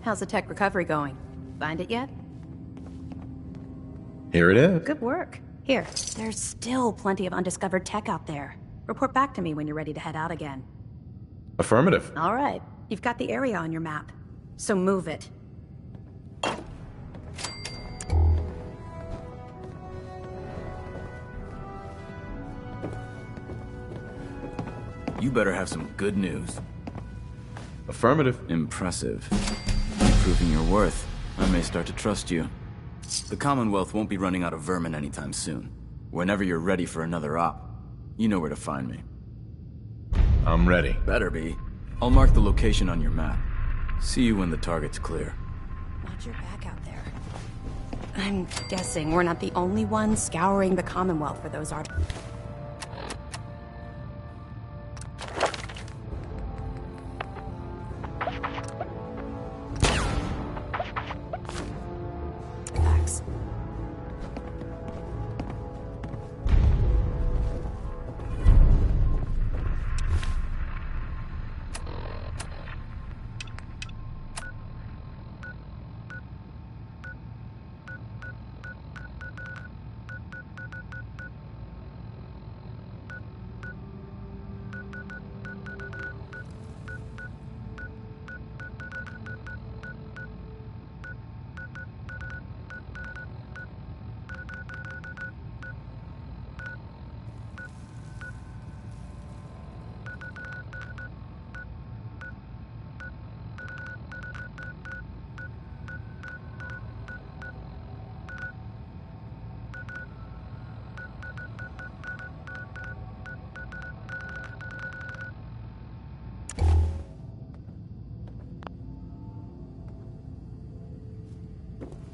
How's the tech recovery going? Find it yet? Here it is. Good work. Here, there's still plenty of undiscovered tech out there. Report back to me when you're ready to head out again. Affirmative. All right. You've got the area on your map. So move it. You better have some good news. Affirmative. Impressive. Proving your worth. I may start to trust you. The Commonwealth won't be running out of vermin anytime soon. Whenever you're ready for another op, you know where to find me. I'm ready. Better be. I'll mark the location on your map. See you when the target's clear. Watch your back out there. I'm guessing we're not the only ones scouring the Commonwealth for those art. Facts.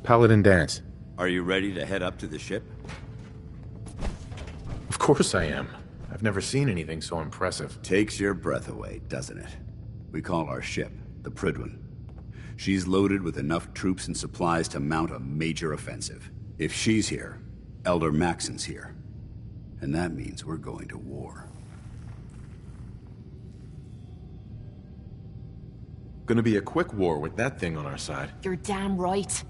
Paladin dance. Are you ready to head up to the ship? Of course I am. I've never seen anything so impressive. Takes your breath away, doesn't it? We call our ship the Prydwen. She's loaded with enough troops and supplies to mount a major offensive. If she's here, Elder Maxon's here. And that means we're going to war. Gonna be a quick war with that thing on our side. You're damn right.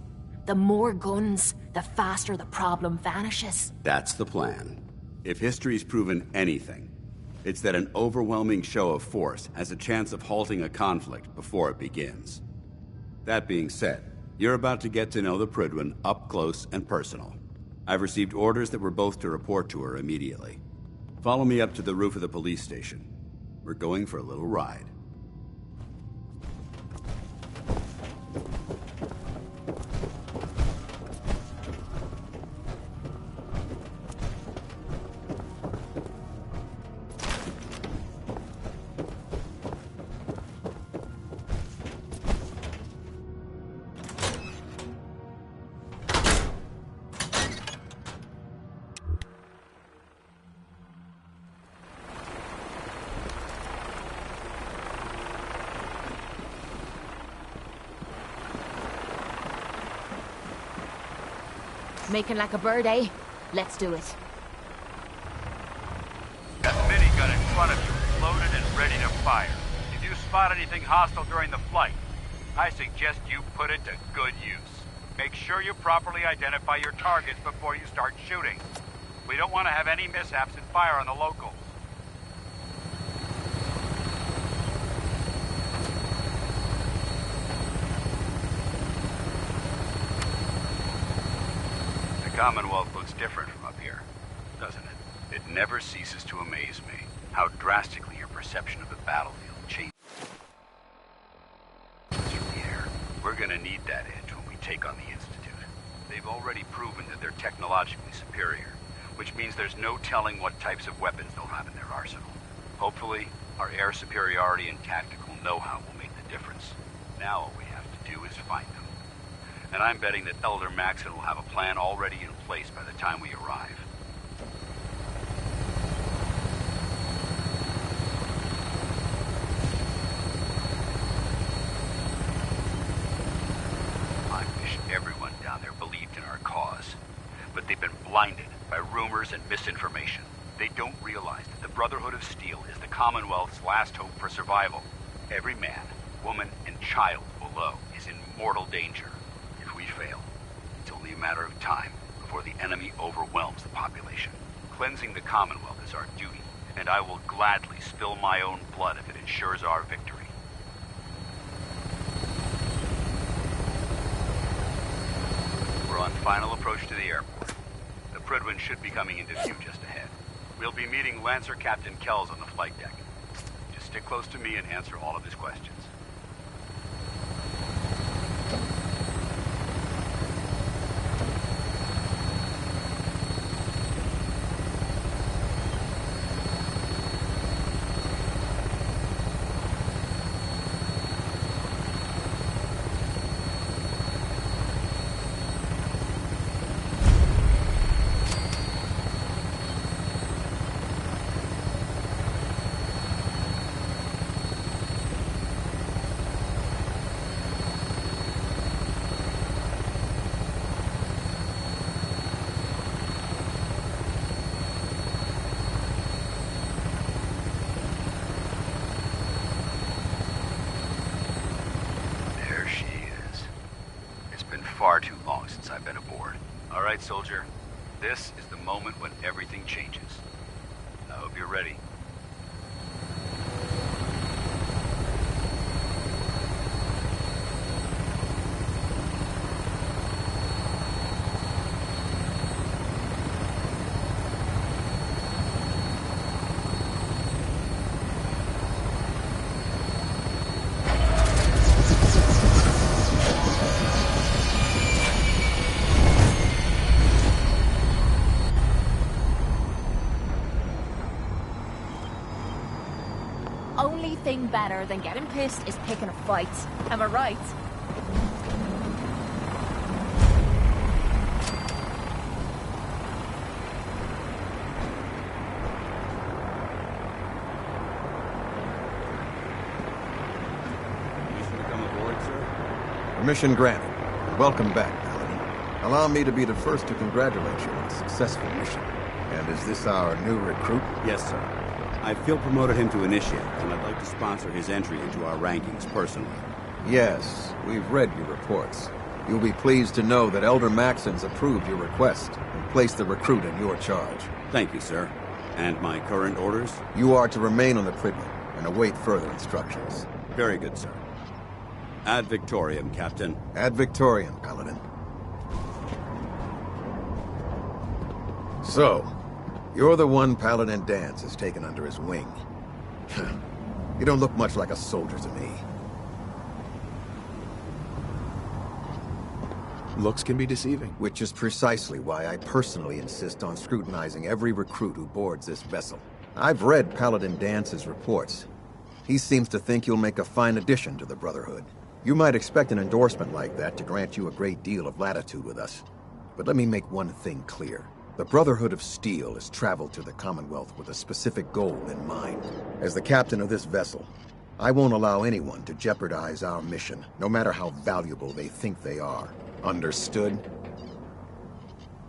The more guns, the faster the problem vanishes. That's the plan. If history's proven anything, it's that an overwhelming show of force has a chance of halting a conflict before it begins. That being said, you're about to get to know the Prydwen up close and personal. I've received orders that we're both to report to her immediately. Follow me up to the roof of the police station. We're going for a little ride. Making like a bird, eh? Let's do it. That minigun in front of you is loaded and ready to fire. If you spot anything hostile during the flight, I suggest you put it to good use. Make sure you properly identify your targets before you start shooting. We don't want to have any mishaps and fire on the locals. The Commonwealth looks different from up here, doesn't it? It never ceases to amaze me how drastically your perception of the battlefield changes from the air. We're gonna need that edge when we take on the Institute. They've already proven that they're technologically superior, which means there's no telling what types of weapons they'll have in their arsenal. Hopefully, our air superiority and tactical know-how will make the difference. Now all we have to do is find them. And I'm betting that Elder Maxon will have a plan already in place by the time we arrive. I wish everyone down there believed in our cause. But they've been blinded by rumors and misinformation. They don't realize that the Brotherhood of Steel is the Commonwealth's last hope for survival. Every man, woman, and child below is in mortal danger. If we fail, it's only a matter of time before the enemy overwhelms the population. Cleansing the Commonwealth is our duty, and I will gladly spill my own blood if it ensures our victory. We're on final approach to the airport. The Prydwen should be coming into view just ahead. We'll be meeting Lancer Captain Kells on the flight deck. Just stick close to me and answer all of his questions. Far too long since I've been aboard. All right, soldier. This is the moment when everything changes. I hope you're ready. Only thing better than getting pissed is picking a fight. Am I right? Permission to come aboard, sir? Permission granted. Welcome back, Paladin. Allow me to be the first to congratulate you on a successful mission. And is this our new recruit? Yes, sir. I feel promoted him to initiate, and I'd like to sponsor his entry into our rankings personally. Yes, we've read your reports. You'll be pleased to know that Elder Maxon's approved your request and placed the recruit in your charge. Thank you, sir. And my current orders? You are to remain on the Prydwen and await further instructions. Very good, sir. Ad Victoriam, Captain. Ad Victoriam, Paladin. So, you're the one Paladin Danse has taken under his wing. You don't look much like a soldier to me. Looks can be deceiving. Which is precisely why I personally insist on scrutinizing every recruit who boards this vessel. I've read Paladin Dance's reports. He seems to think you'll make a fine addition to the Brotherhood. You might expect an endorsement like that to grant you a great deal of latitude with us. But let me make one thing clear. The Brotherhood of Steel has traveled to the Commonwealth with a specific goal in mind. As the captain of this vessel, I won't allow anyone to jeopardize our mission, no matter how valuable they think they are. Understood?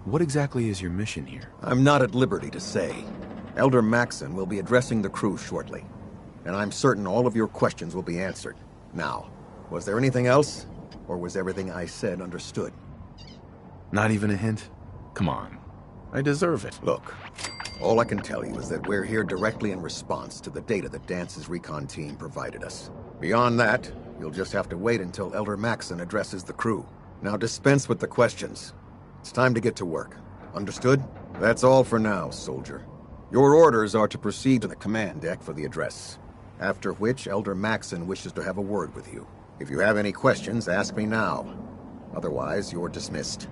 What exactly is your mission here? I'm not at liberty to say. Elder Maxon will be addressing the crew shortly, and I'm certain all of your questions will be answered. Now, was there anything else, or was everything I said understood? Not even a hint? Come on. I deserve it. Look, all I can tell you is that we're here directly in response to the data that Dance's recon team provided us. Beyond that, you'll just have to wait until Elder Maxon addresses the crew. Now dispense with the questions. It's time to get to work. Understood? That's all for now, soldier. Your orders are to proceed to the command deck for the address. After which, Elder Maxon wishes to have a word with you. If you have any questions, ask me now. Otherwise, you're dismissed.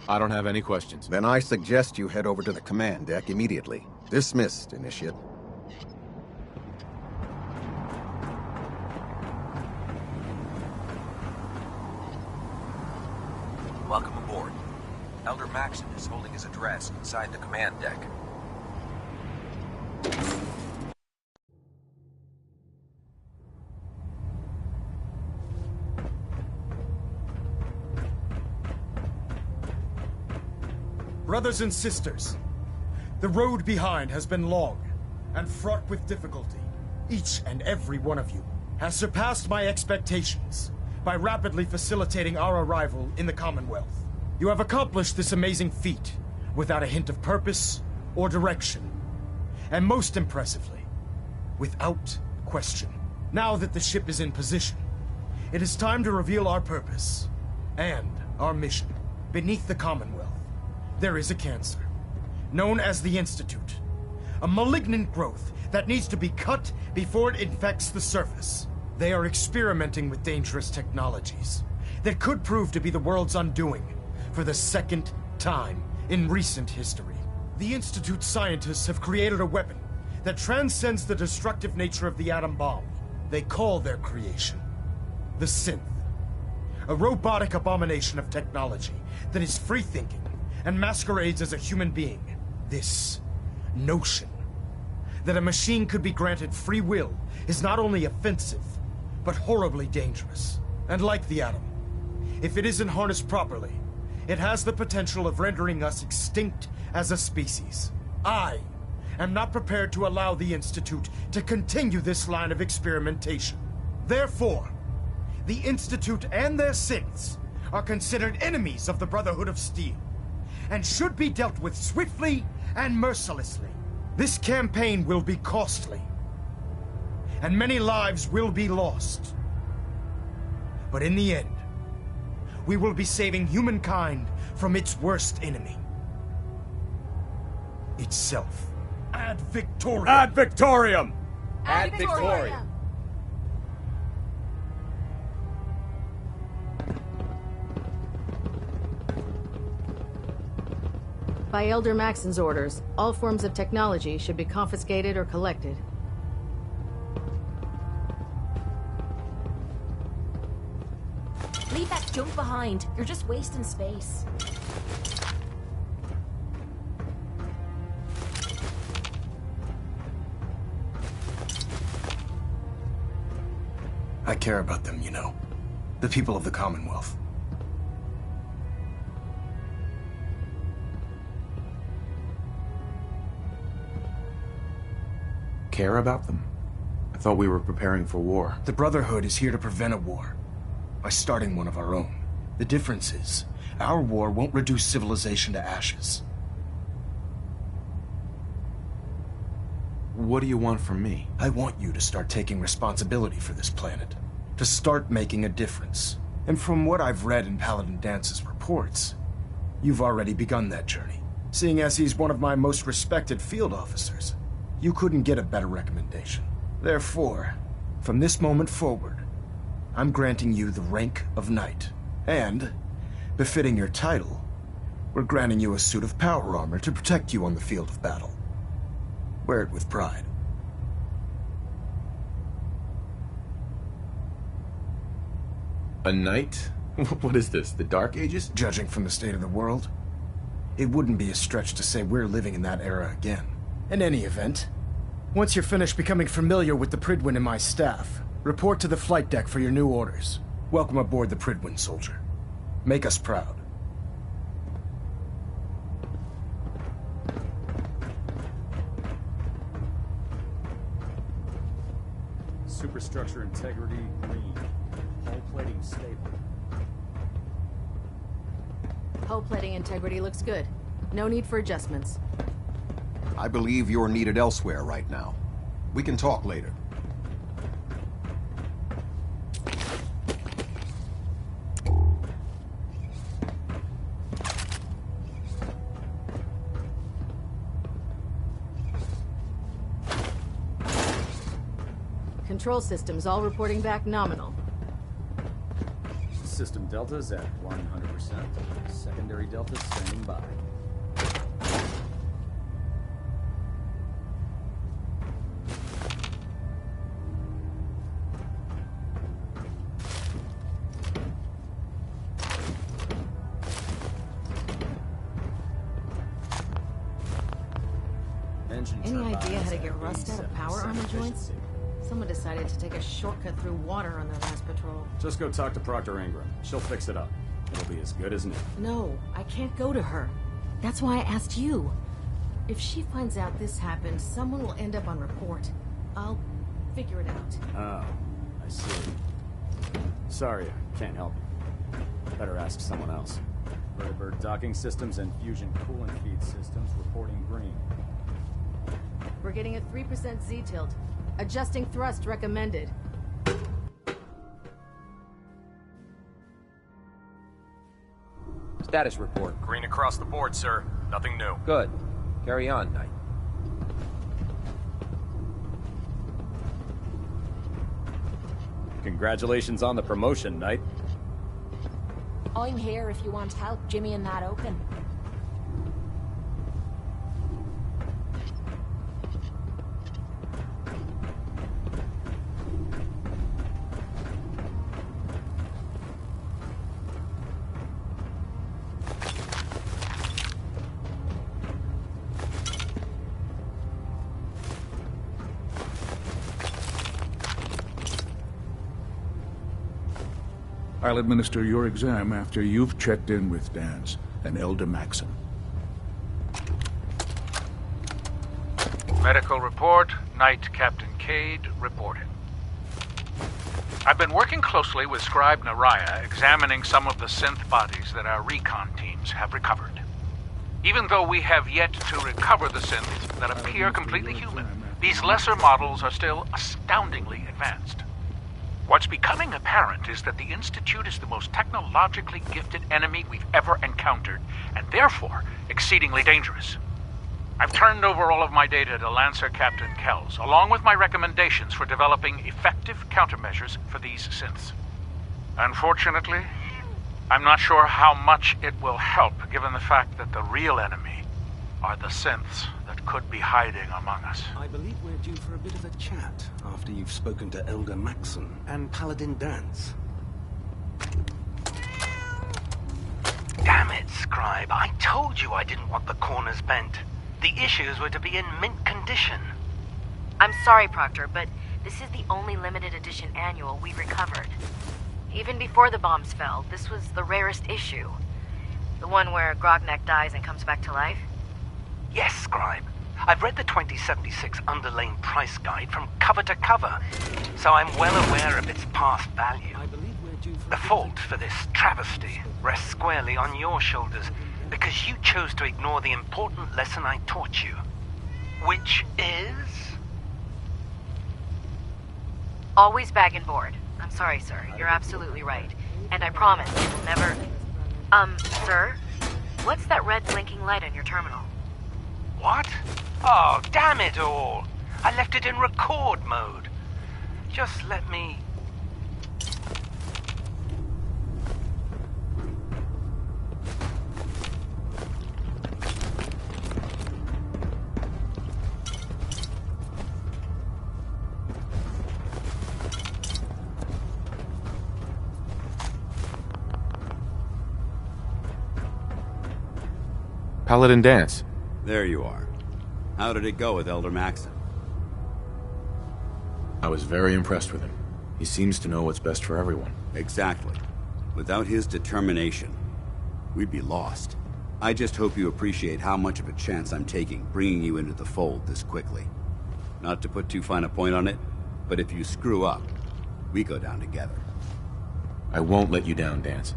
I don't have any questions. Then I suggest you head over to the command deck immediately. Dismissed, Initiate. Welcome aboard. Elder Maxon is holding his address inside the command deck. Brothers and sisters, the road behind has been long, and fraught with difficulty. Each and every one of you has surpassed my expectations by rapidly facilitating our arrival in the Commonwealth. You have accomplished this amazing feat without a hint of purpose or direction. And most impressively, without question. Now that the ship is in position, it is time to reveal our purpose and our mission. Beneath the Commonwealth, there is a cancer, known as the Institute. A malignant growth that needs to be cut before it infects the surface. They are experimenting with dangerous technologies that could prove to be the world's undoing for the second time in recent history. The Institute scientists have created a weapon that transcends the destructive nature of the atom bomb. They call their creation the Synth. A robotic abomination of technology that is free-thinking and masquerades as a human being. This notion that a machine could be granted free will is not only offensive, but horribly dangerous. And like the atom, if it isn't harnessed properly, it has the potential of rendering us extinct as a species. I am not prepared to allow the Institute to continue this line of experimentation. Therefore, the Institute and their synths are considered enemies of the Brotherhood of Steel, and should be dealt with swiftly and mercilessly. This campaign will be costly, and many lives will be lost. But in the end, we will be saving humankind from its worst enemy. Itself. Ad Victoriam! Ad Victoriam! Ad Victoriam! By Elder Maxon's orders, all forms of technology should be confiscated or collected. Leave that junk behind. You're just wasting space. I care about them, you know. The people of the Commonwealth. Care about them? I thought we were preparing for war. The Brotherhood is here to prevent a war by starting one of our own. The difference is, our war won't reduce civilization to ashes. What do you want from me? I want you to start taking responsibility for this planet. To start making a difference. And from what I've read in Paladin Dance's reports, you've already begun that journey. Seeing as he's one of my most respected field officers, you couldn't get a better recommendation. Therefore, from this moment forward, I'm granting you the rank of Knight. And, befitting your title, we're granting you a suit of power armor to protect you on the field of battle. Wear it with pride. A knight? What is this, the Dark Ages? Judging from the state of the world, it wouldn't be a stretch to say we're living in that era again. In any event, once you're finished becoming familiar with the Pridwin and my staff, report to the flight deck for your new orders. Welcome aboard the Pridwin, soldier. Make us proud. Superstructure integrity green. Hull plating stable. Hull plating integrity looks good. No need for adjustments. I believe you're needed elsewhere right now. We can talk later. Control systems all reporting back nominal. System deltas at 100%. Secondary deltas standing by. Any idea how to get rust out of power armor joints? Someone decided to take a shortcut through water on their last patrol. Just go talk to Proctor Ingram. She'll fix it up. It'll be as good as new. No, I can't go to her. That's why I asked you. If she finds out this happened, someone will end up on report. I'll figure it out. Oh, I see. Sorry, I can't help you. Better ask someone else. Vertibird docking systems and fusion coolant feed systems reporting green. We're getting a 3% Z-tilt. Adjusting thrust recommended. Status report. Green across the board, sir. Nothing new. Good. Carry on, Knight. Congratulations on the promotion, Knight. I'm here if you want help jimmying that open. I'll administer your exam after you've checked in with Dance and Elder Maxon. Medical report, Knight Captain Cade reporting. I've been working closely with Scribe Naraya, examining some of the synth bodies that our recon teams have recovered. Even though we have yet to recover the synths that appear completely human, these lesser models are still astoundingly advanced. What's becoming apparent is that the Institute is the most technologically gifted enemy we've ever encountered, and therefore exceedingly dangerous. I've turned over all of my data to Lancer Captain Kells, along with my recommendations for developing effective countermeasures for these synths. Unfortunately, I'm not sure how much it will help, given the fact that the real enemy are the synths that could be hiding among us. I believe we're due for a bit of a chat after you've spoken to Elder Maxon and Paladin Dance. Damn it, Scribe. I told you I didn't want the corners bent. The issues were to be in mint condition. I'm sorry, Proctor, but this is the only limited edition annual we recovered. Even before the bombs fell, this was the rarest issue. The one where Grognak dies and comes back to life. Yes, Scribe. I've read the 2076 underlane price guide from cover to cover, so I'm well aware of its past value. The fault for this travesty rests squarely on your shoulders, because you chose to ignore the important lesson I taught you. Which is? Always bag and board. I'm sorry, sir. You're absolutely right. And I promise it will never... sir? What's that red blinking light on your terminal? What? Oh, damn it all! I left it in record mode. Just let me... Paladin Dance. There you are. How did it go with Elder Maxon? I was very impressed with him. He seems to know what's best for everyone. Exactly. Without his determination, we'd be lost. I just hope you appreciate how much of a chance I'm taking bringing you into the fold this quickly. Not to put too fine a point on it, but if you screw up, we go down together. I won't let you down, Dance.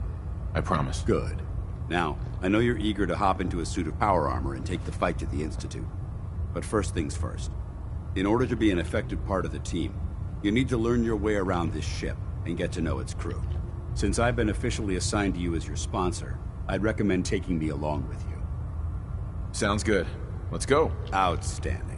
I promise. Good. Now, I know you're eager to hop into a suit of power armor and take the fight to the Institute. But first things first. In order to be an effective part of the team, you need to learn your way around this ship and get to know its crew. Since I've been officially assigned to you as your sponsor, I'd recommend taking me along with you. Sounds good. Let's go. Outstanding.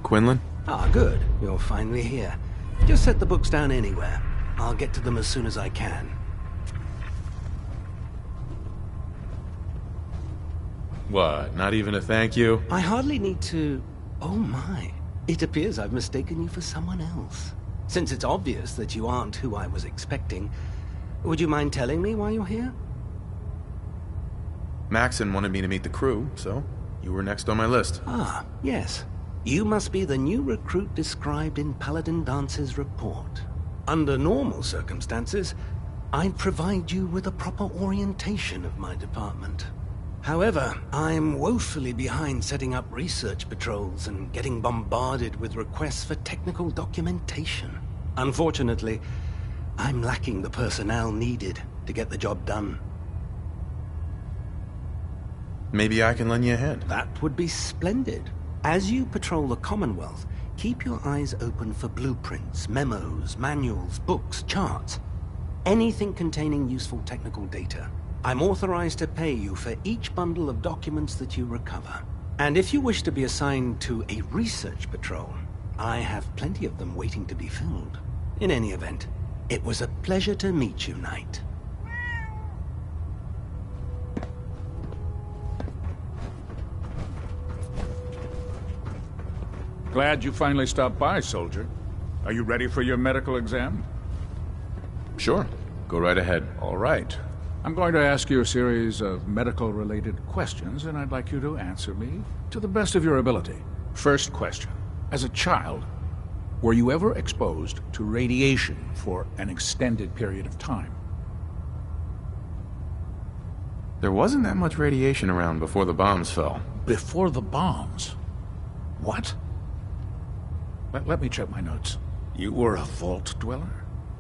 Quinlan? Ah, good. You're finally here. Just set the books down anywhere. I'll get to them as soon as I can. What, not even a thank you? I hardly need to... Oh my. It appears I've mistaken you for someone else. Since it's obvious that you aren't who I was expecting, would you mind telling me why you're here? Maxon wanted me to meet the crew, so You were next on my list. Ah, yes. You must be the new recruit described in Paladin Dance's report. Under normal circumstances, I'd provide you with a proper orientation of my department. However, I'm woefully behind setting up research patrols and getting bombarded with requests for technical documentation. Unfortunately, I'm lacking the personnel needed to get the job done. Maybe I can lend you a hand. That would be splendid. As you patrol the Commonwealth, keep your eyes open for blueprints, memos, manuals, books, charts. Anything containing useful technical data. I'm authorized to pay you for each bundle of documents that you recover. And if you wish to be assigned to a research patrol, I have plenty of them waiting to be filled. In any event, it was a pleasure to meet you, Knight. Glad you finally stopped by, soldier. Are you ready for your medical exam? Sure. Go right ahead. All right. I'm going to ask you a series of medical-related questions, and I'd like you to answer me to the best of your ability. First question. As a child, were you ever exposed to radiation for an extended period of time? There wasn't that much radiation around before the bombs fell. Before the bombs? What? Let me check my notes. You were a vault dweller?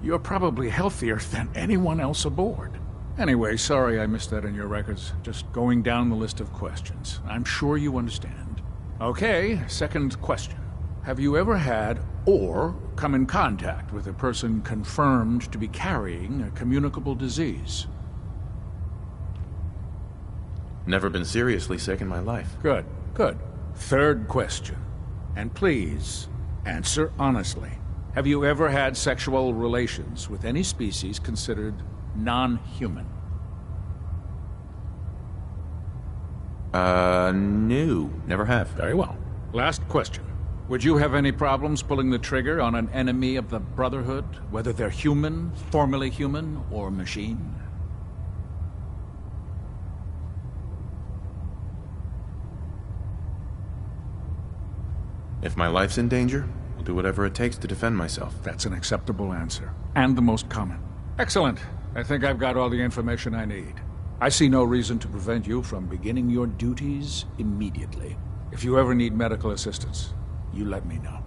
You're probably healthier than anyone else aboard. Anyway, sorry I missed that in your records. Just going down the list of questions. I'm sure you understand. Okay, second question. Have you ever had or come in contact with a person confirmed to be carrying a communicable disease? Never been seriously sick in my life. Good, good. Third question. And please, answer honestly. Have you ever had sexual relations with any species considered non-human? No. Never have. Very well. Last question. Would you have any problems pulling the trigger on an enemy of the Brotherhood, whether they're human, formerly human, or machine? If my life's in danger, I'll do whatever it takes to defend myself. That's an acceptable answer. And the most common. Excellent. I think I've got all the information I need. I see no reason to prevent you from beginning your duties immediately. If you ever need medical assistance, you let me know.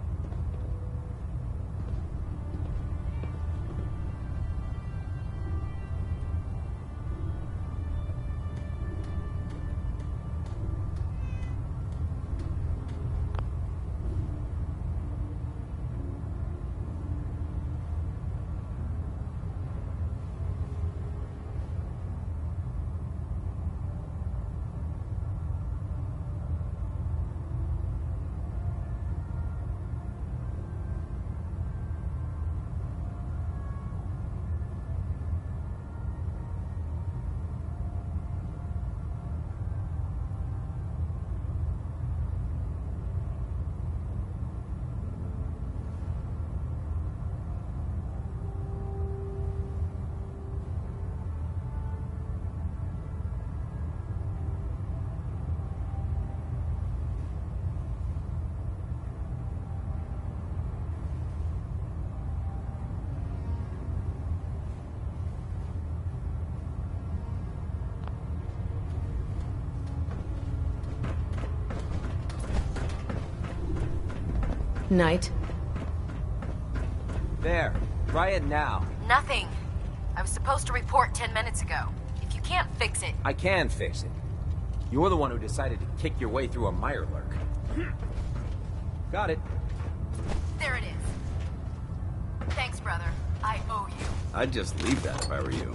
Knight. There. Try it now. Nothing. I was supposed to report 10 minutes ago. If you can't fix it... I can fix it. You're the one who decided to kick your way through a mirelurk. Got it. There it is. Thanks, brother. I owe you. I'd just leave that if I were you.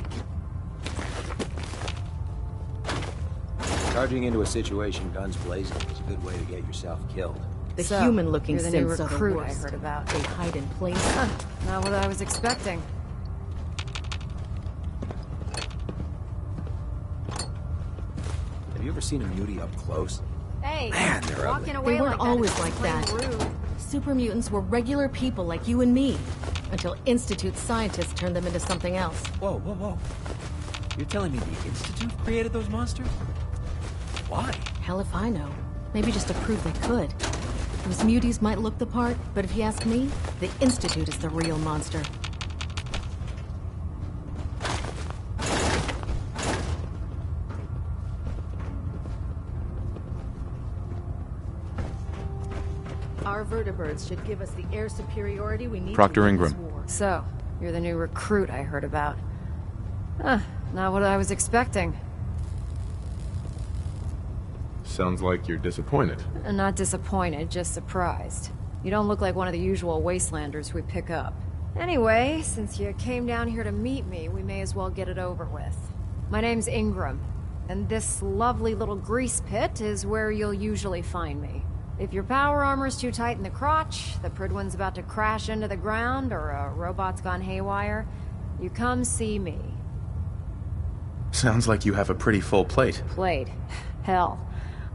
Charging into a situation guns blazing is a good way to get yourself killed. The So, human-looking you're the new Sims are the recruit I worst. heard about. They hide in plain sight. Not what I was expecting. Have you ever seen a mutie up close? Hey, Man, they're walking ugly. away They weren't like always that is like that. plain rude. Super mutants were regular people like you and me, until Institute scientists turned them into something else. Whoa, whoa, whoa. You're telling me the Institute created those monsters? Why? Hell if I know. Maybe just to prove they could. Those muties might look the part, but if you ask me, the Institute is the real monster. Our vertibirds should give us the air superiority we need Proctor to win Ingram. this war. So, you're the new recruit I heard about. Not what I was expecting. Sounds like you're disappointed. Not disappointed, just surprised. You don't look like one of the usual wastelanders we pick up. Anyway, since you came down here to meet me, we may as well get it over with. My name's Ingram, and this lovely little grease pit is where you'll usually find me. If your power armor's too tight in the crotch, the Pridwin's about to crash into the ground, or a robot's gone haywire, you come see me. Sounds like you have a pretty full plate. Plate? Hell,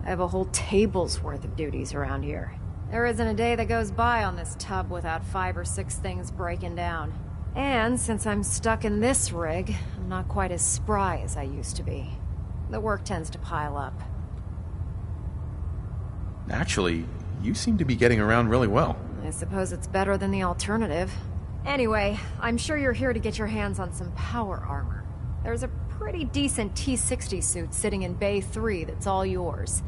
I have a whole table's worth of duties around here. There isn't a day that goes by on this tub without 5 or 6 things breaking down. And since I'm stuck in this rig, I'm not quite as spry as I used to be. The work tends to pile up. Actually, you seem to be getting around really well. I suppose it's better than the alternative. Anyway, I'm sure you're here to get your hands on some power armor. There's a pretty decent T-60 suit sitting in Bay 3 that's all yours.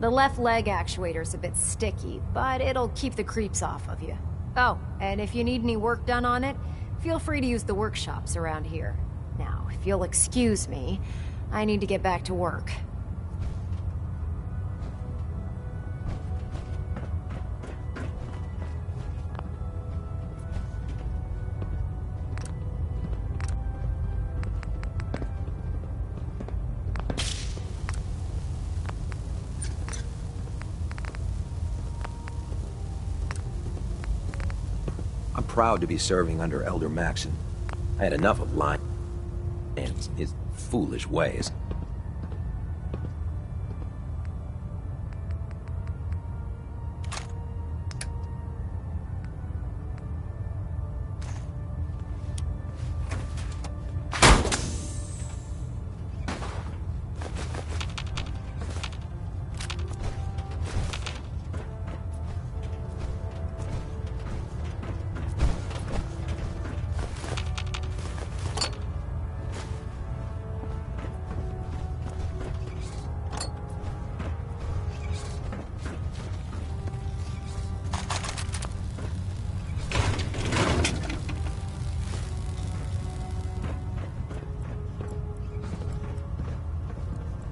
The left leg actuator's a bit sticky, but it'll keep the creeps off of you. Oh, and if you need any work done on it, feel free to use the workshops around here. Now, if you'll excuse me, I need to get back to work. I'm proud to be serving under Elder Maxon. I had enough of lying and his foolish ways.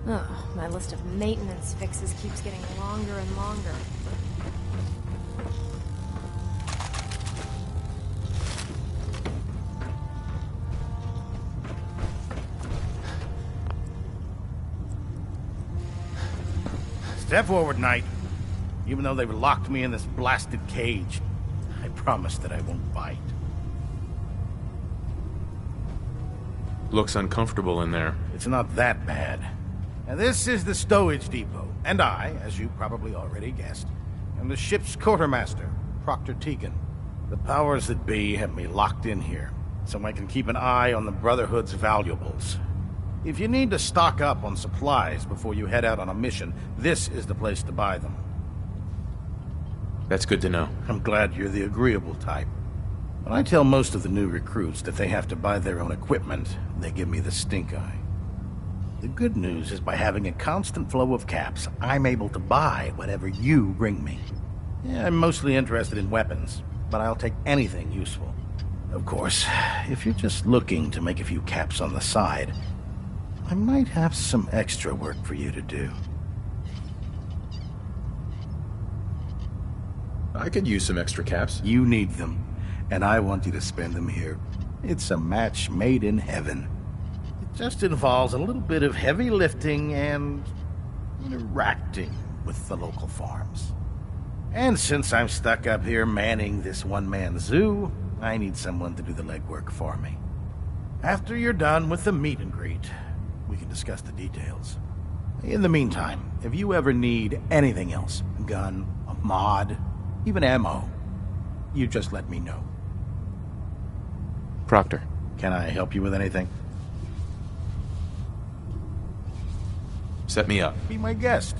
Oh, my list of maintenance fixes keeps getting longer and longer. Step forward, Knight. Even though they've locked me in this blasted cage, I promise that I won't bite. Looks uncomfortable in there. It's not that bad. Now, this is the stowage depot, and I, as you probably already guessed, am the ship's quartermaster, Proctor Tegan. The powers that be have me locked in here, so I can keep an eye on the Brotherhood's valuables. If you need to stock up on supplies before you head out on a mission, this is the place to buy them. That's good to know. I'm glad you're the agreeable type. When I tell most of the new recruits that they have to buy their own equipment, they give me the stink eye. The good news is by having a constant flow of caps, I'm able to buy whatever you bring me. Yeah, I'm mostly interested in weapons, but I'll take anything useful. Of course, if you're just looking to make a few caps on the side, I might have some extra work for you to do. I could use some extra caps. You need them, and I want you to spend them here. It's a match made in heaven. It just involves a little bit of heavy lifting and interacting with the local farms. And since I'm stuck up here manning this one-man zoo, I need someone to do the legwork for me. After you're done with the meet and greet, we can discuss the details. In the meantime, if you ever need anything else, a gun, a mod, even ammo, you just let me know. Proctor. Can I help you with anything? Set me up. Be my guest.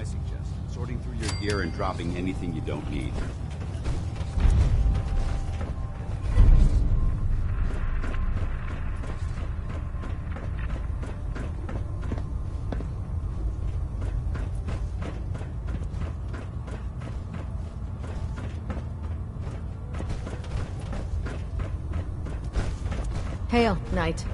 I suggest sorting through your gear and dropping anything you don't need. Hail, Knight.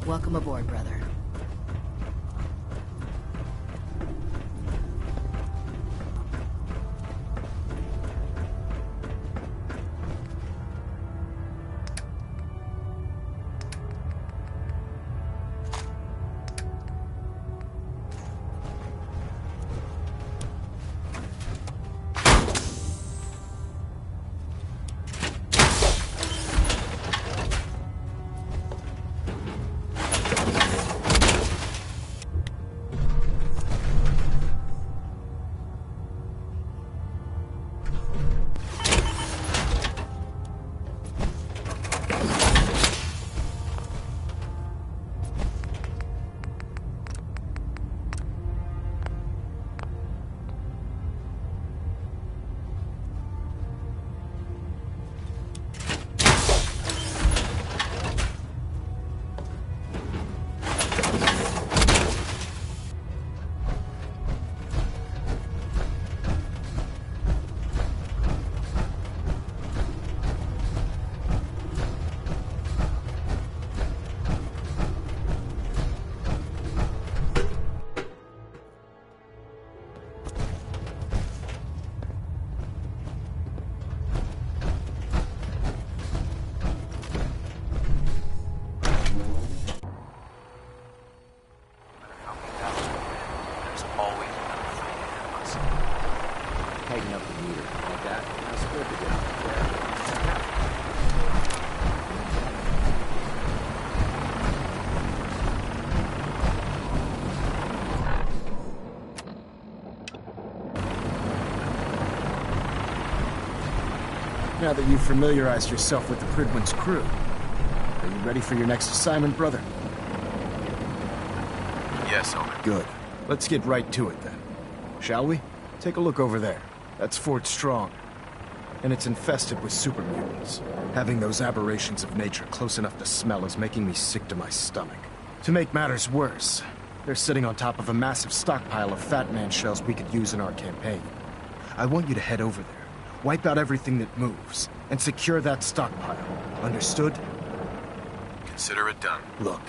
Welcome aboard, brother. Tighten up the meter like that. Now split the difference. Now that you've familiarized yourself with the Prydwen's crew, are you ready for your next assignment, brother? Yes, Omen. Good. Let's get right to it then. Shall we? take a look over there. That's Fort Strong. And it's infested with super mutants. Having those aberrations of nature close enough to smell is making me sick to my stomach. To make matters worse, they're sitting on top of a massive stockpile of Fat Man shells we could use in our campaign. I want you to head over there, wipe out everything that moves, and secure that stockpile. Understood? Consider it done. Look,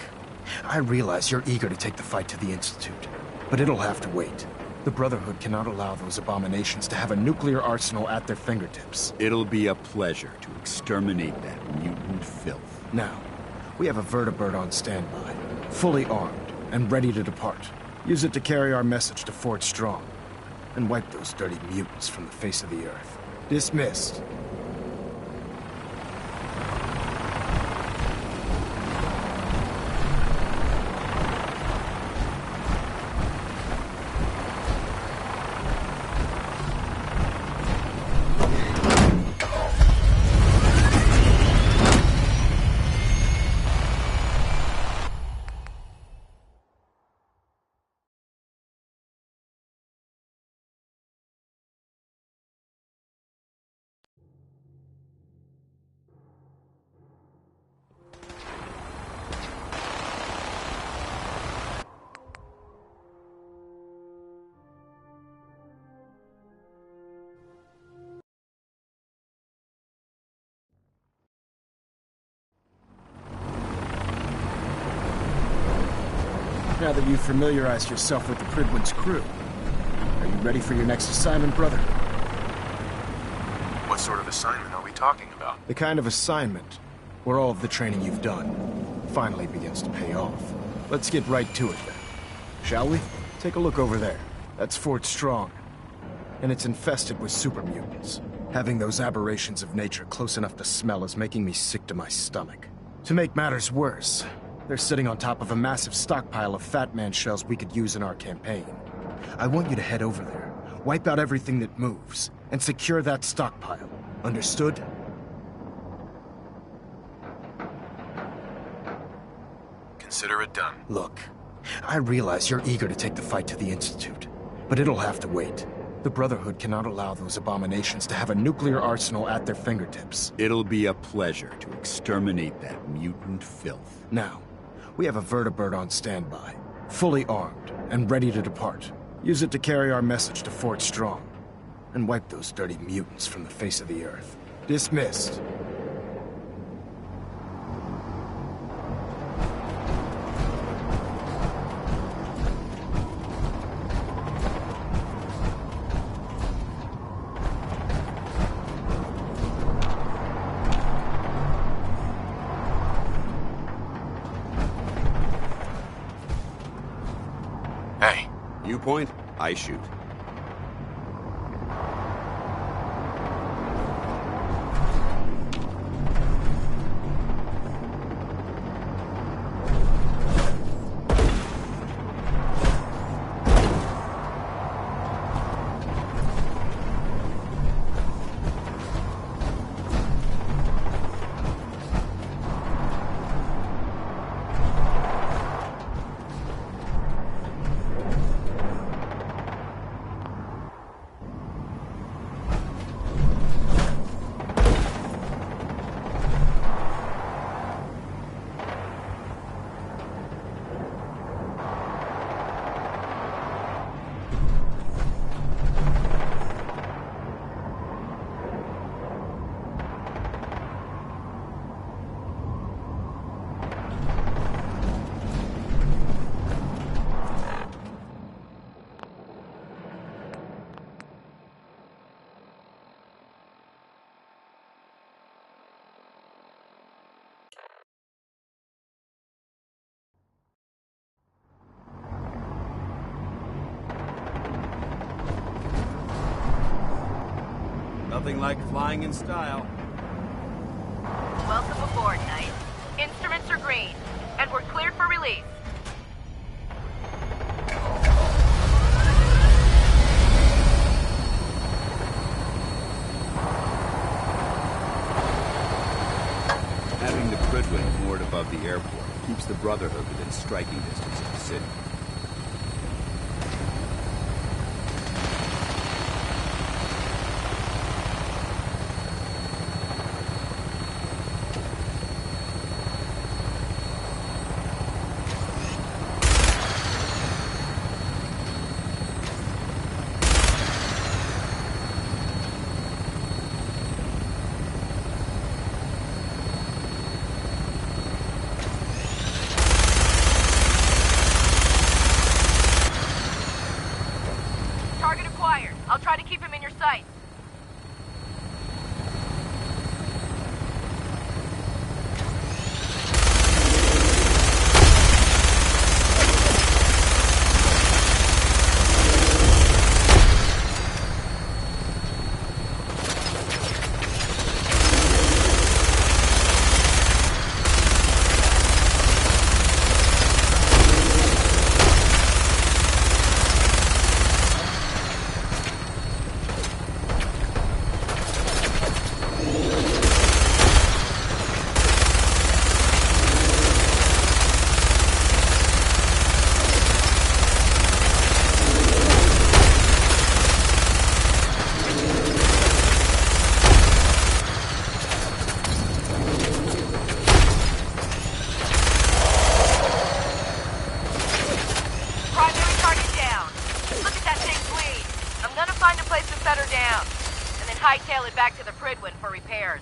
I realize you're eager to take the fight to the Institute, but it'll have to wait. The Brotherhood cannot allow those abominations to have a nuclear arsenal at their fingertips. It'll be a pleasure to exterminate that mutant filth. Now, we have a vertibird on standby, fully armed and ready to depart. Use it to carry our message to Fort Strong, and wipe those dirty mutants from the face of the earth. Dismissed. Now that you've familiarized yourself with the Pridwin's crew, are you ready for your next assignment, brother? What sort of assignment are we talking about? The kind of assignment where all of the training you've done finally begins to pay off. Let's get right to it then, shall we? Take a look over there. That's Fort Strong. And it's infested with super mutants. Having those aberrations of nature close enough to smell is making me sick to my stomach. To make matters worse, they're sitting on top of a massive stockpile of Fat Man shells we could use in our campaign. I want you to head over there, wipe out everything that moves, and secure that stockpile. Understood? Consider it done. Look, I realize you're eager to take the fight to the Institute, but it'll have to wait. The Brotherhood cannot allow those abominations to have a nuclear arsenal at their fingertips. It'll be a pleasure to exterminate that mutant filth. Now, we have a vertibird on standby, fully armed and ready to depart. Use it to carry our message to Fort Strong, and wipe those dirty mutants from the face of the earth. Dismissed. Hey. You point, I shoot. Nothing like flying in style. Welcome aboard, Knight. Instruments are green, and we're cleared for release. Having the Pridwin moored above the airport keeps the Brotherhood within striking distance of the city. stairs.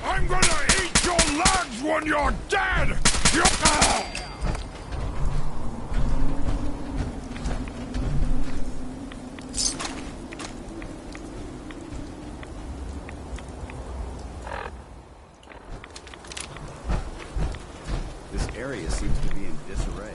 I'm gonna eat your legs when you're dead! This area seems to be in disarray.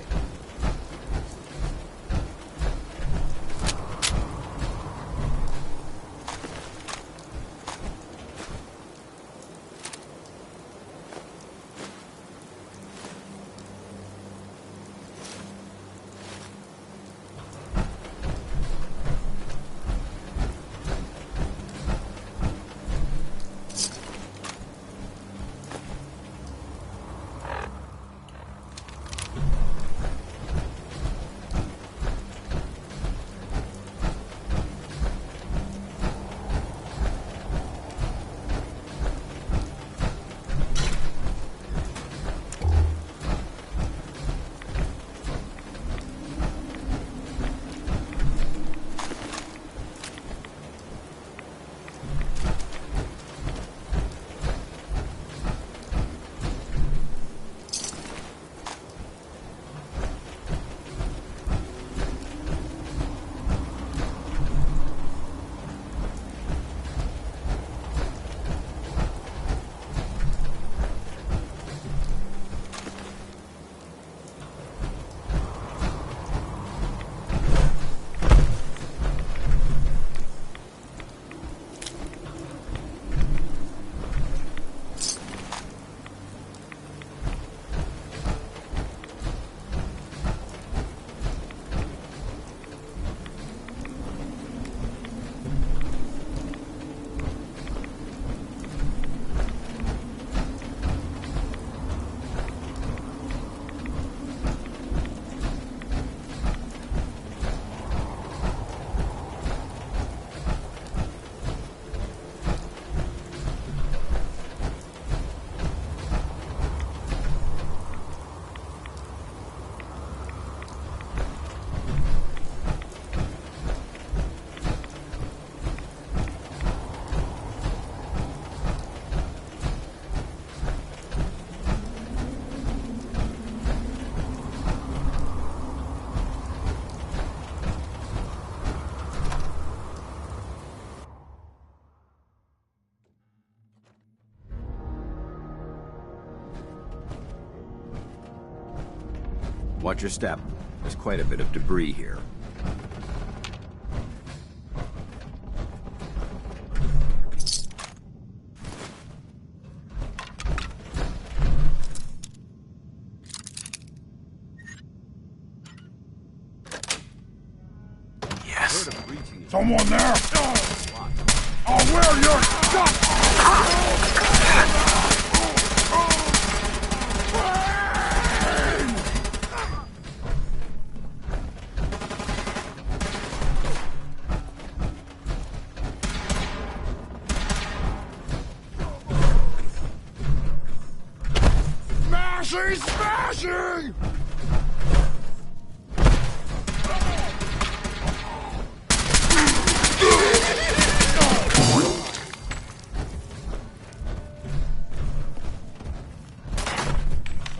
Watch your step. There's quite a bit of debris here. Yes. Someone there? I'll wear your stuff! Smashing! Smashing!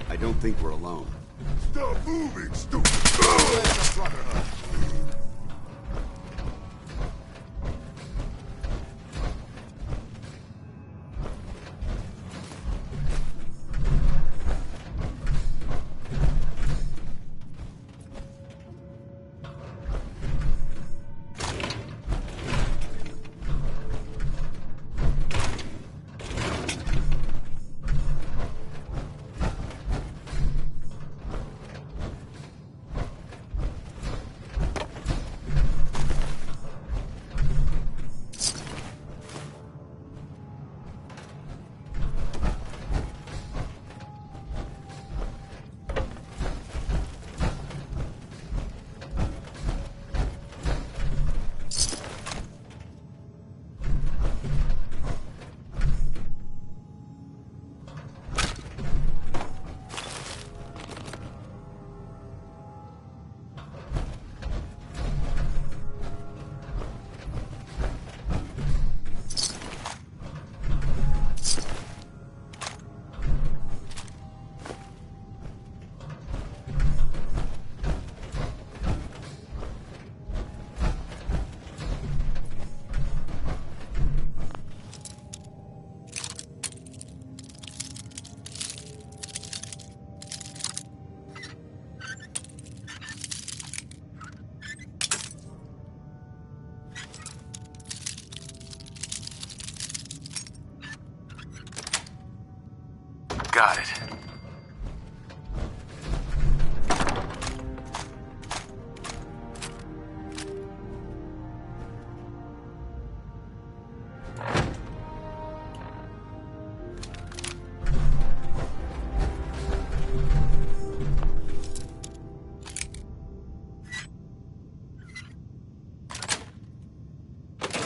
I don't think we're alone. Stop moving, stupid! got it.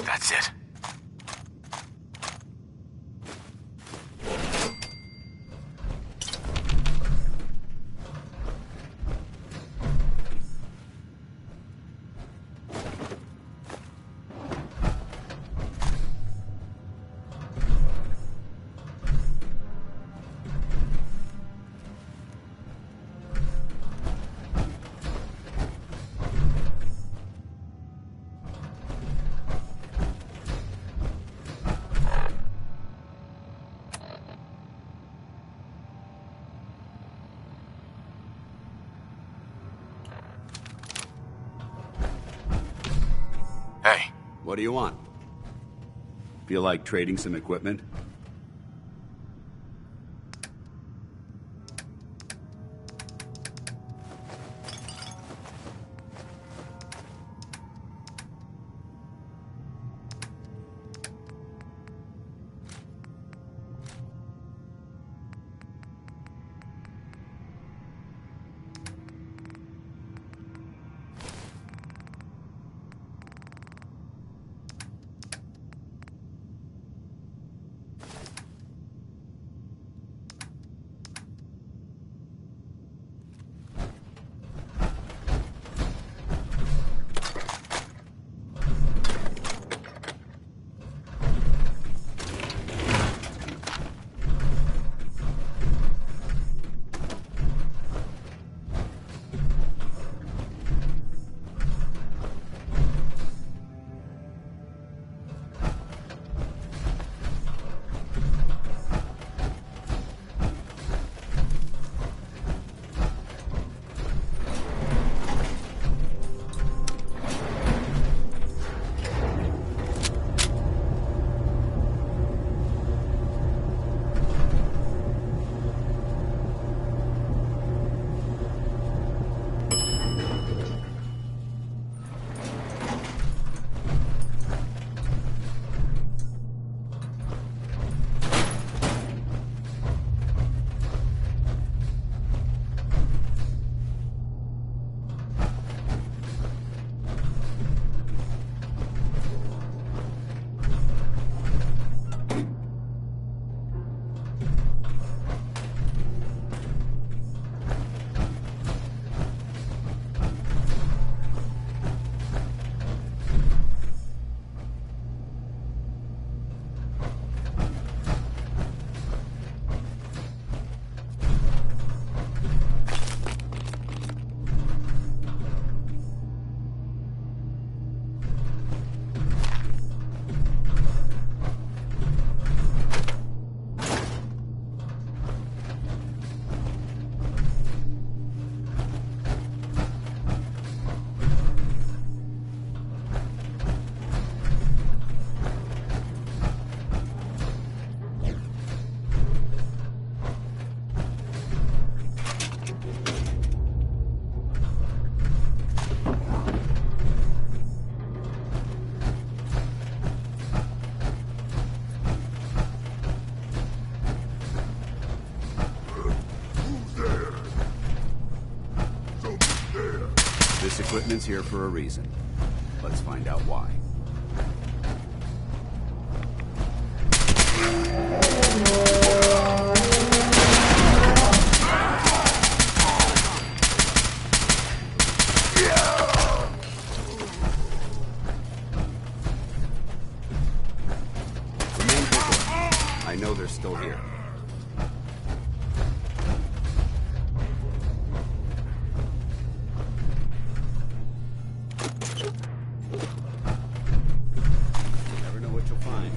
That's it. Hey. What do you want? Feel like trading some equipment? This equipment's here for a reason. Let's find out why. Remain vigilant. I know they're still here. Never know what you'll find.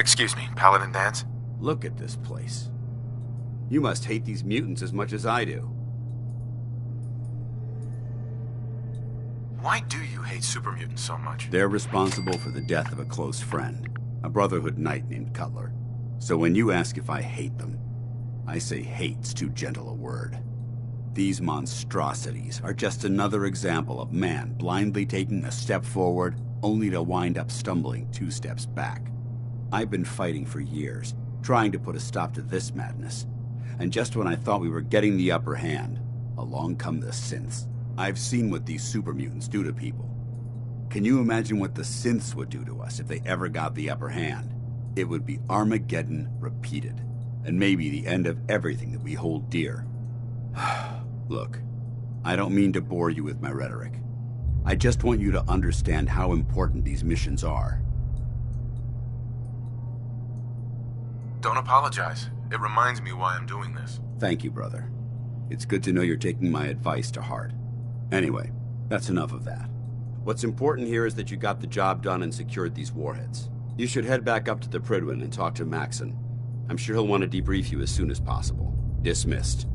Excuse me, Paladin Dance? Look at this place. You must hate these mutants as much as I do. Why do you hate super mutants so much? They're responsible for the death of a close friend, a Brotherhood knight named Cutler. So when you ask if I hate them, I say hate's too gentle a word. These monstrosities are just another example of man blindly taking a step forward, only to wind up stumbling 2 steps back. I've been fighting for years, trying to put a stop to this madness. And just when I thought we were getting the upper hand, along come the synths. I've seen what these super mutants do to people. Can you imagine what the synths would do to us if they ever got the upper hand? It would be Armageddon repeated, and maybe the end of everything that we hold dear. Look, I don't mean to bore you with my rhetoric. I just want you to understand how important these missions are. Don't apologize. It reminds me why I'm doing this. Thank you, brother. It's good to know you're taking my advice to heart. Anyway, that's enough of that. What's important here is that you got the job done and secured these warheads. You should head back up to the Prydwen and talk to Maxon. I'm sure he'll want to debrief you as soon as possible. Dismissed.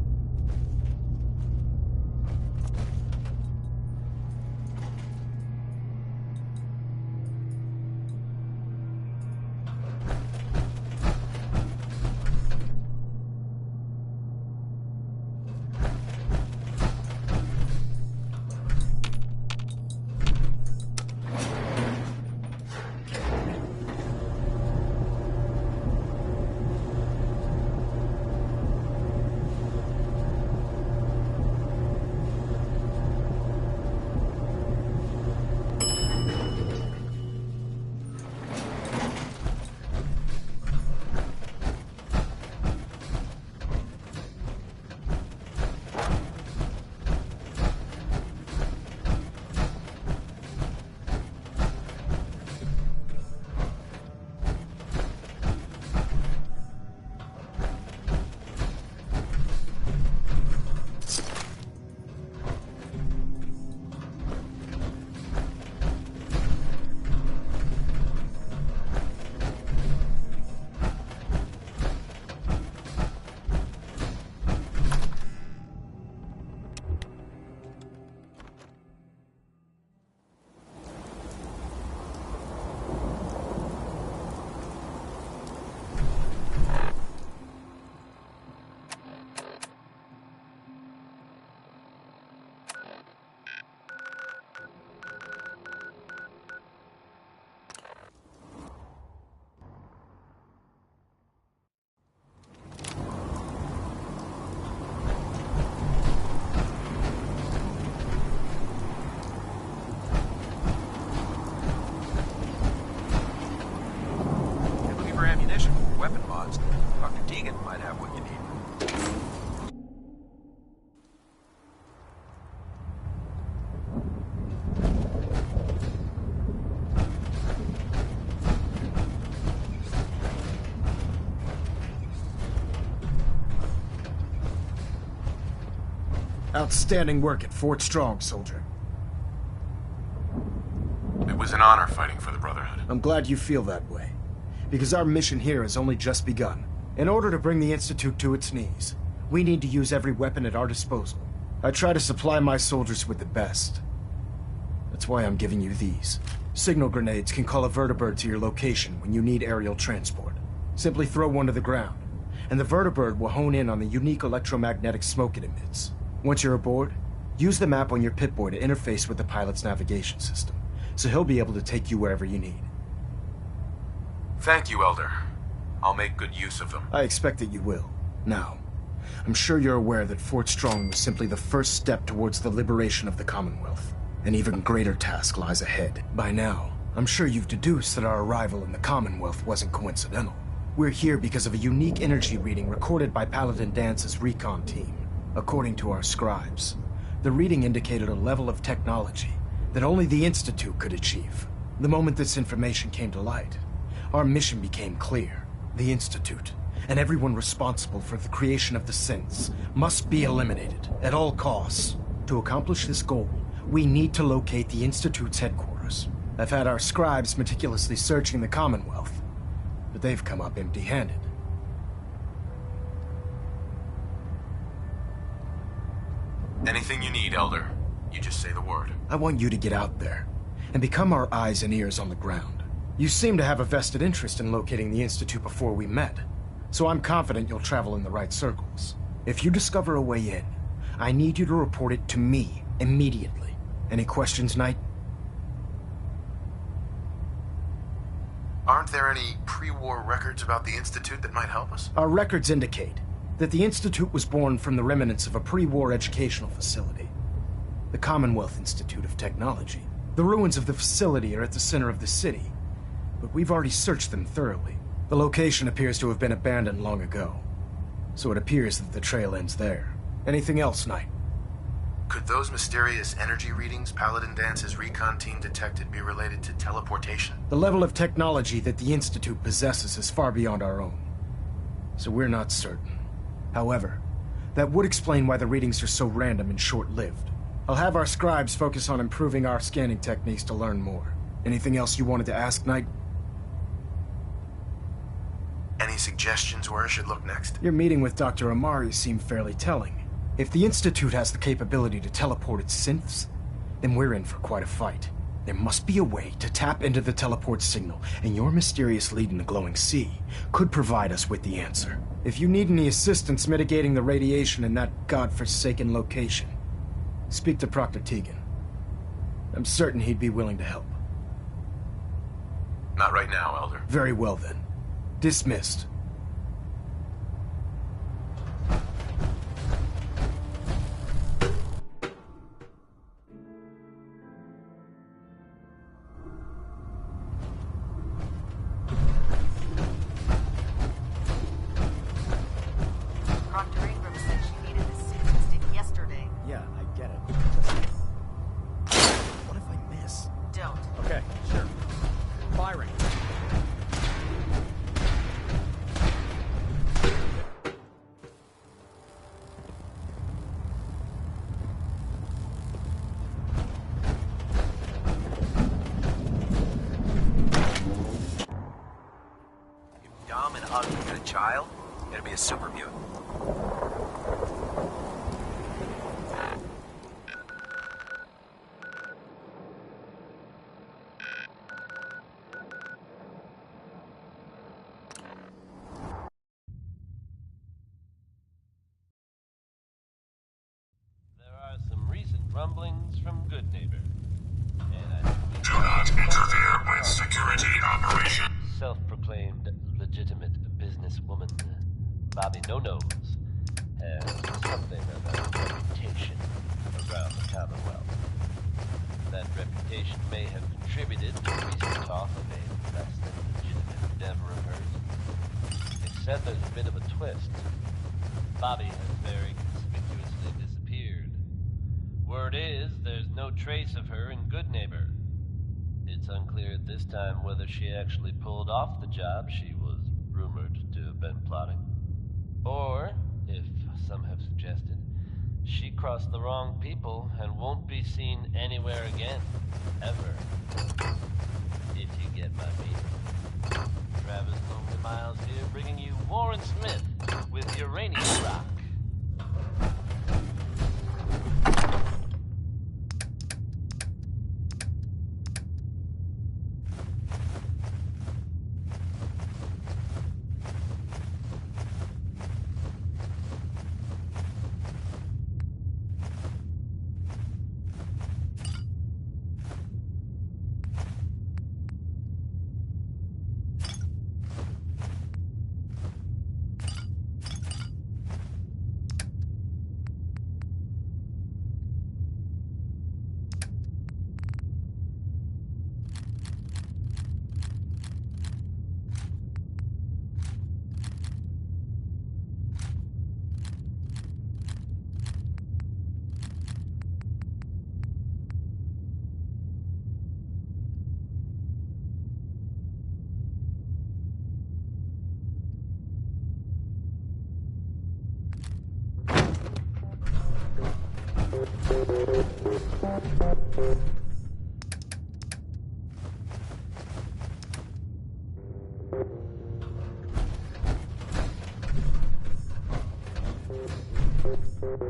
Weapon mods. Dr. Deegan might have what you need. Outstanding work at Fort Strong, soldier. It was an honor fighting for the Brotherhood. I'm glad you feel that way, because our mission here has only just begun. In order to bring the Institute to its knees, we need to use every weapon at our disposal. I try to supply my soldiers with the best. That's why I'm giving you these. Signal grenades can call a vertibird to your location when you need aerial transport. Simply throw one to the ground, and the vertibird will hone in on the unique electromagnetic smoke it emits. Once you're aboard, use the map on your Pip-Boy to interface with the pilot's navigation system, so he'll be able to take you wherever you need. Thank you, Elder. I'll make good use of them. I expect that you will. Now, I'm sure you're aware that Fort Strong was simply the first step towards the liberation of the Commonwealth. An even greater task lies ahead. By now, I'm sure you've deduced that our arrival in the Commonwealth wasn't coincidental. We're here because of a unique energy reading recorded by Paladin Dance's recon team. According to our scribes, the reading indicated a level of technology that only the Institute could achieve. The moment this information came to light, our mission became clear. The Institute, and everyone responsible for the creation of the synths, must be eliminated at all costs. To accomplish this goal, we need to locate the Institute's headquarters. I've had our scribes meticulously searching the Commonwealth, but they've come up empty-handed. Anything you need, Elder. You just say the word. I want you to get out there and become our eyes and ears on the ground. You seem to have a vested interest in locating the Institute before we met, so I'm confident you'll travel in the right circles. If you discover a way in, I need you to report it to me immediately. Any questions, Knight? Aren't there any pre-war records about the Institute that might help us? Our records indicate that the Institute was born from the remnants of a pre-war educational facility, the Commonwealth Institute of Technology. The ruins of the facility are at the center of the city, but we've already searched them thoroughly. The location appears to have been abandoned long ago, so it appears that the trail ends there. Anything else, Knight? Could those mysterious energy readings Paladin Dance's recon team detected be related to teleportation? The level of technology that the Institute possesses is far beyond our own, so we're not certain. However, that would explain why the readings are so random and short-lived. I'll have our scribes focus on improving our scanning techniques to learn more. Anything else you wanted to ask, Knight? Any suggestions where I should look next? Your meeting with Dr. Amari seemed fairly telling. If the Institute has the capability to teleport its synths, then we're in for quite a fight. There must be a way to tap into the teleport signal, and your mysterious lead in the glowing sea could provide us with the answer. If you need any assistance mitigating the radiation in that godforsaken location, speak to Proctor Tegan. I'm certain he'd be willing to help. Not right now, Elder. Very well then. Dismissed. Proctor Ingram said she needed this statistic yesterday. Yeah, I get it. What if I miss? Don't. Okay, sure. Firing. Dumb and ugly and a child? It'll be a super mutant. There are some recent rumblings from Good Neighbor. And I do not interfere with security operation. Self-proclaimed legitimate businesswoman Bobby No-Nos has something of a reputation around the Commonwealth. That reputation may have contributed to recent talk of a less than legitimate endeavor of hers. Except there's a bit of a twist. Bobby has very conspicuously disappeared. Word is, there's no trace of her in Good Neighbor. It's unclear at this time whether she actually pulled off the job she was rumored to have been plotting. Or, if some have suggested, she crossed the wrong people and won't be seen anywhere again, ever. If you get my meaning. Travis Lonely Miles here, bringing you Warren Smith with Uranium Rock. Do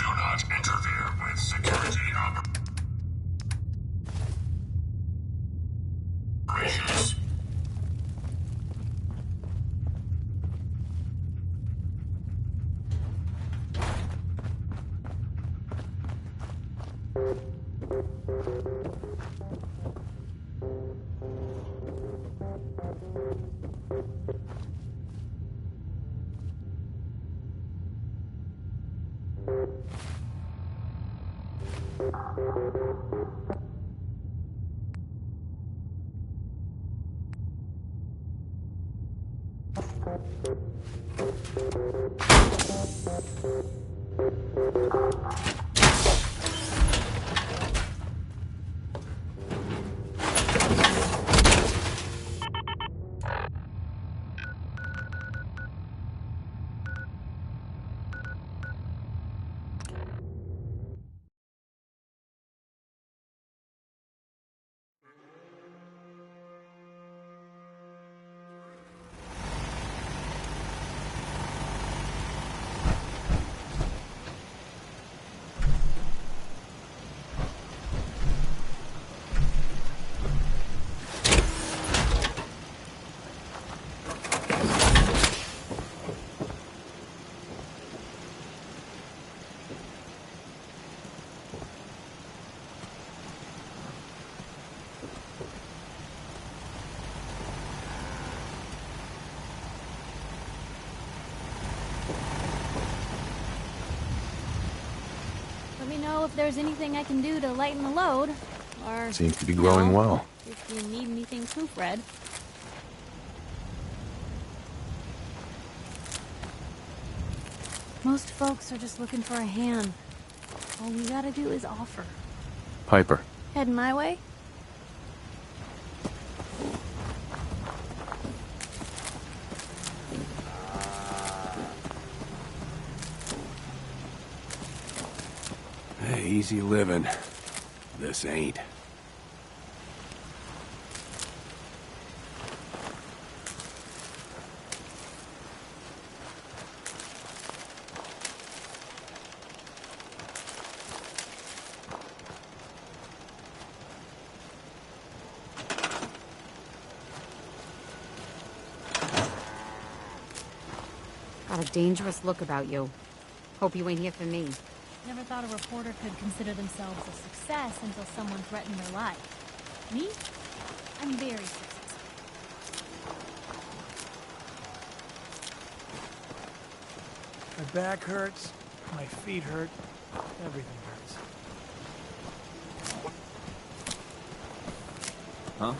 not interfere with security operations. Let me know if there's anything I can do to lighten the load, or... Seems to be growing well. If you need anything proofread. Most folks are just looking for a hand. All we gotta do is offer. Piper. Heading my way? Hey, easy living. This ain't. Got a dangerous look about you. Hope you ain't here for me. Never thought a reporter could consider themselves a success until someone threatened their life. Me? I'm very successful. My back hurts, my feet hurt, everything hurts. Huh?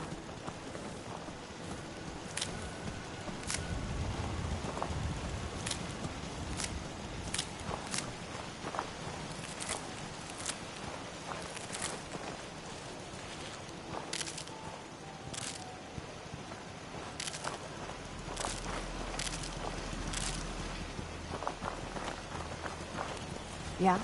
Yeah?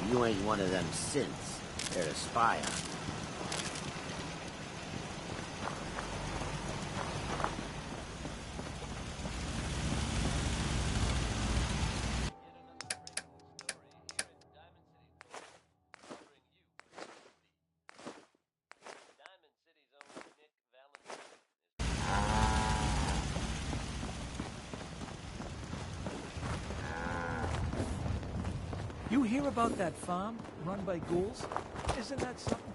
you ain't one of them synths. They're to spy on. You hear about that farm run by ghouls? Isn't that something?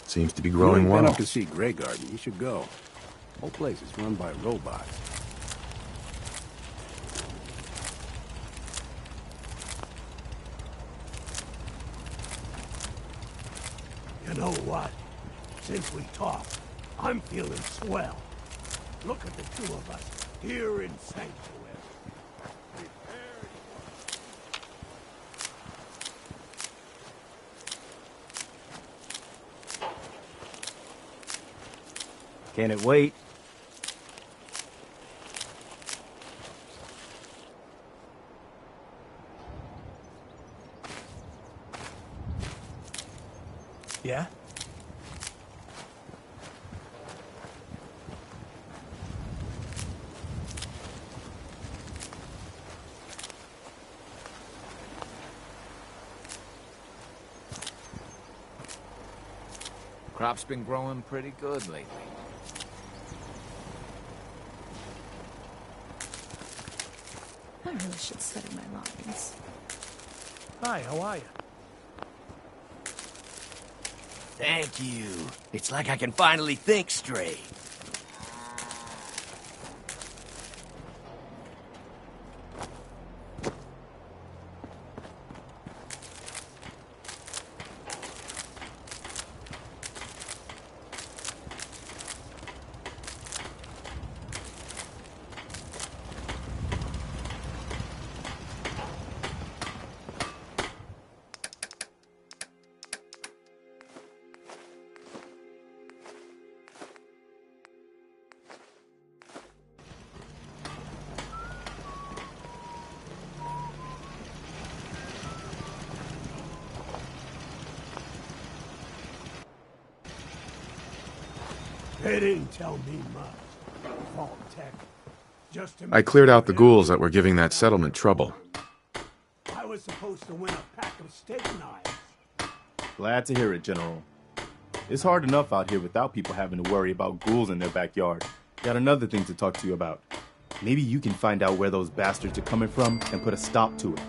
Seems to be growing well. Been up to see Grey Garden. You should go. Whole place is run by robots. You know what? Since we talked, I'm feeling swell. Look at the two of us here in Sanctuary. Can it wait? Yeah? Crop's been growing pretty good lately. I really should study my lines. Hi, how are you? Thank you. It's like I can finally think straight. They didn't tell me much. Vault Tech. Just to I cleared out the ghouls that were giving that settlement trouble. I was supposed to win a pack of steak knives. Glad to hear it, General. It's hard enough out here without people having to worry about ghouls in their backyard. Got another thing to talk to you about. Maybe you can find out where those bastards are coming from and put a stop to it.